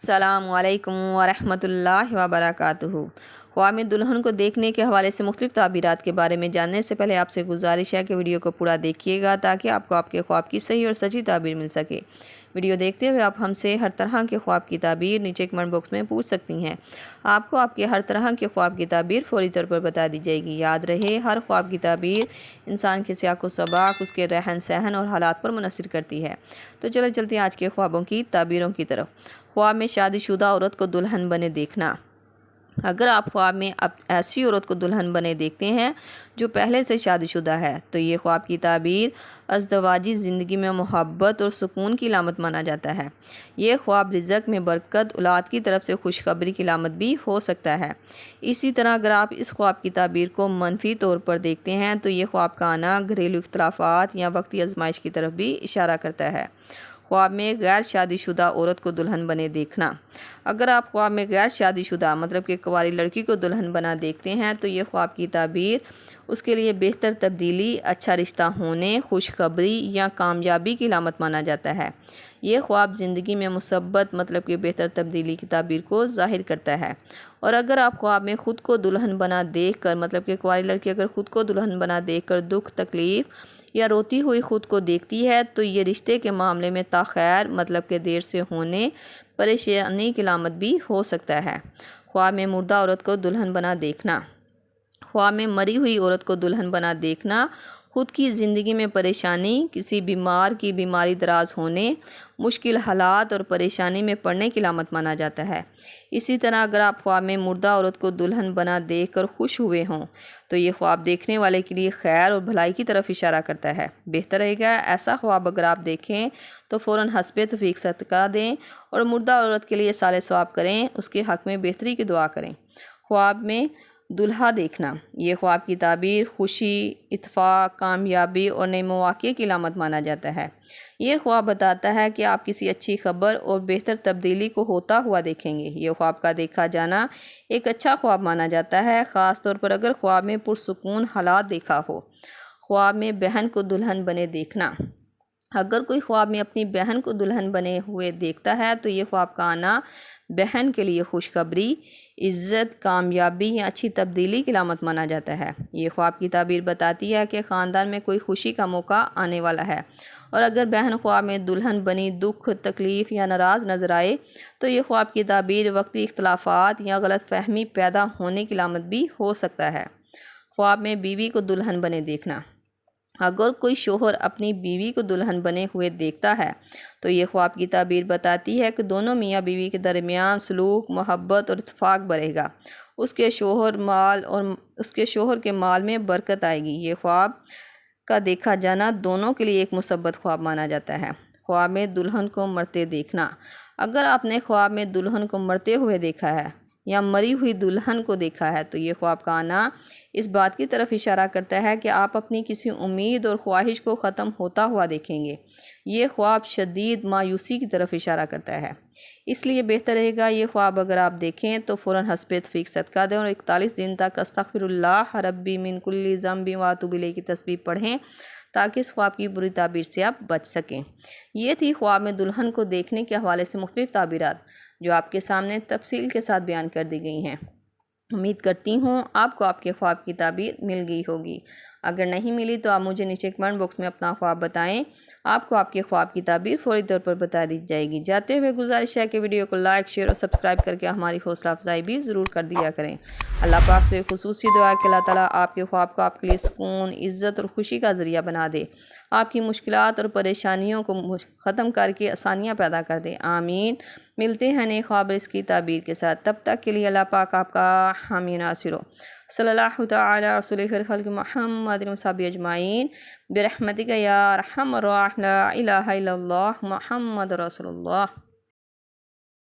السلام علیکم ورحمۃ اللہ وبرکاتہ۔ خواب میں دلہن کو دیکھنے کے حوالے سے مختلف تعبیرات کے بارے میں جاننے سے پہلے آپ سے گزارش ہے کہ ویڈیو کو پورا دیکھیے گا تاکہ آپ کو آپ کے خواب کی صحیح اور سچی تعبیر مل سکے۔ ویڈیو دیکھتے ہوئے آپ ہم سے ہر طرح کے خواب کی تعبیر نیچے کمنٹ باکس میں پوچھ سکتی ہیں۔ آپ کو آپ کے ہر طرح کے خواب کی تعبیر فوری طور پر بتا دی جائے گی۔ یاد رہے، ہر خواب کی تعبیر انسان کے سیاق و سباق، اس کے رہن سہن اور حالات پر منحصر کرتی ہے۔ تو چلے چلتے ہیں آج کے خوابوں کی تعبیروں کی طرف۔ خواب میں شادی شدہ عورت کو دلہن بنے دیکھنا۔ اگر آپ خواب میں ایسی عورت کو دلہن بنے دیکھتے ہیں جو پہلے سے شادی شدہ ہے تو یہ خواب کی تعبیر ازدواجی زندگی میں محبت اور سکون کی علامت مانا جاتا ہے۔ یہ خواب رزق میں برکت، اولاد کی طرف سے خوشخبری کی علامت بھی ہو سکتا ہے۔ اسی طرح اگر آپ اس خواب کی تعبیر کو منفی طور پر دیکھتے ہیں تو یہ خواب کا آنا گھریلو اختلافات یا وقتی آزمائش کی طرف بھی اشارہ کرتا ہے۔ خواب میں غیر شادی شدہ عورت کو دلہن بنے دیکھنا۔ اگر آپ خواب میں غیر شادی شدہ مطلب کہ کنواری لڑکی کو دلہن بنا دیکھتے ہیں تو یہ خواب کی تعبیر اس کے لیے بہتر تبدیلی، اچھا رشتہ ہونے، خوشخبری یا کامیابی کی علامت مانا جاتا ہے۔ یہ خواب زندگی میں مثبت مطلب کہ بہتر تبدیلی کی تعبیر کو ظاہر کرتا ہے۔ اور اگر آپ خواب میں خود کو دلہن بنا دیکھ کر مطلب کہ کنواری لڑکی اگر خود کو دلہن بنا دیکھ کر دکھ، تکلیف یا روتی ہوئی خود کو دیکھتی ہے تو یہ رشتے کے معاملے میں تاخیر مطلب کہ دیر سے ہونے، پریشانی کی علامت بھی ہو سکتا ہے۔ خواب میں مردہ عورت کو دلہن بنا دیکھنا۔ خواب میں مری ہوئی عورت کو دلہن بنا دیکھنا خود کی زندگی میں پریشانی، کسی بیمار کی بیماری دراز ہونے، مشکل حالات اور پریشانی میں پڑنے کی علامت مانا جاتا ہے۔ اسی طرح اگر آپ خواب میں مردہ عورت کو دلہن بنا دیکھ کر خوش ہوئے ہوں تو یہ خواب دیکھنے والے کے لیے خیر اور بھلائی کی طرف اشارہ کرتا ہے۔ بہتر رہے گا ایسا خواب اگر آپ دیکھیں تو فوراً حسب توفیق صدقہ دیں اور مردہ عورت کے لیے صالح ثواب کریں، اس کے حق میں بہتری کی دعا کریں۔ خواب میں دلہا دیکھنا۔ یہ خواب کی تعبیر خوشی، اتفاق، کامیابی اور نئے مواقع کی علامت مانا جاتا ہے۔ یہ خواب بتاتا ہے کہ آپ کسی اچھی خبر اور بہتر تبدیلی کو ہوتا ہوا دیکھیں گے۔ یہ خواب کا دیکھا جانا ایک اچھا خواب مانا جاتا ہے، خاص طور پر اگر خواب میں پرسکون حالات دیکھا ہو۔ خواب میں بہن کو دلہن بنے دیکھنا۔ اگر کوئی خواب میں اپنی بہن کو دلہن بنے ہوئے دیکھتا ہے تو یہ خواب کا آنا بہن کے لیے خوشخبری، عزت، کامیابی یا اچھی تبدیلی کی علامت مانا جاتا ہے۔ یہ خواب کی تعبیر بتاتی ہے کہ خاندان میں کوئی خوشی کا موقع آنے والا ہے۔ اور اگر بہن خواب میں دلہن بنی دکھ، تکلیف یا ناراض نظر آئے تو یہ خواب کی تعبیر وقتی اختلافات یا غلط فہمی پیدا ہونے کی علامت بھی ہو سکتا ہے۔ خواب میں بیوی کو دلہن بنے دیکھنا۔ اگر کوئی شوہر اپنی بیوی کو دلہن بنے ہوئے دیکھتا ہے تو یہ خواب کی تعبیر بتاتی ہے کہ دونوں میاں بیوی کے درمیان سلوک، محبت اور اتفاق بڑھے گا۔ اس کے شوہر کے مال میں برکت آئے گی۔ یہ خواب کا دیکھا جانا دونوں کے لیے ایک مثبت خواب مانا جاتا ہے۔ خواب میں دلہن کو مرتے دیکھنا۔ اگر آپ نے خواب میں دلہن کو مرتے ہوئے دیکھا ہے یا مری ہوئی دلہن کو دیکھا ہے تو یہ خواب کا آنا اس بات کی طرف اشارہ کرتا ہے کہ آپ اپنی کسی امید اور خواہش کو ختم ہوتا ہوا دیکھیں گے۔ یہ خواب شدید مایوسی کی طرف اشارہ کرتا ہے، اس لیے بہتر رہے گا یہ خواب اگر آپ دیکھیں تو فوراً حسب توفیق صدقہ دیں اور 41 دن تک استغفر اللہ ربی من کل ذنب واتوب الیہ کی تسبیح پڑھیں تاکہ اس خواب کی بری تعبیر سے آپ بچ سکیں۔ یہ تھی خواب میں دلہن کو دیکھنے کے حوالے سے مختلف تعبیرات جو آپ کے سامنے تفصیل کے ساتھ بیان کر دی گئی ہیں۔ امید کرتی ہوں آپ کو آپ کے خواب کی تعبیر مل گئی ہوگی۔ اگر نہیں ملی تو آپ مجھے نیچے کمنٹ باکس میں اپنا خواب بتائیں، آپ کو آپ کے خواب کی تعبیر فوری طور پر بتا دی جائے گی۔ جاتے ہوئے گزارش ہے کہ ویڈیو کو لائک، شیئر اور سبسکرائب کر کے ہماری حوصلہ افزائی بھی ضرور کر دیا کریں۔ اللہ پاک سے خصوصی دعا کہ اللہ تعالیٰ آپ کے خواب کو آپ کے لیے سکون، عزت اور خوشی کا ذریعہ بنا دے، آپ کی مشکلات اور پریشانیوں کو ختم کر کے آسانیاں پیدا کر دے۔ آمین۔ ملتے ہیں نئے خواب اس کی تعبیر کے ساتھ، تب تک کے لیے اللہ پاک آپ کا حامی ناصر ہو۔ صلی اللہ تعالی رسول خیر خلق محمد وصحبہ اجمعین برحمتک یا ارحم الراحمین، لا الہ الا اللہ محمد رسول اللہ۔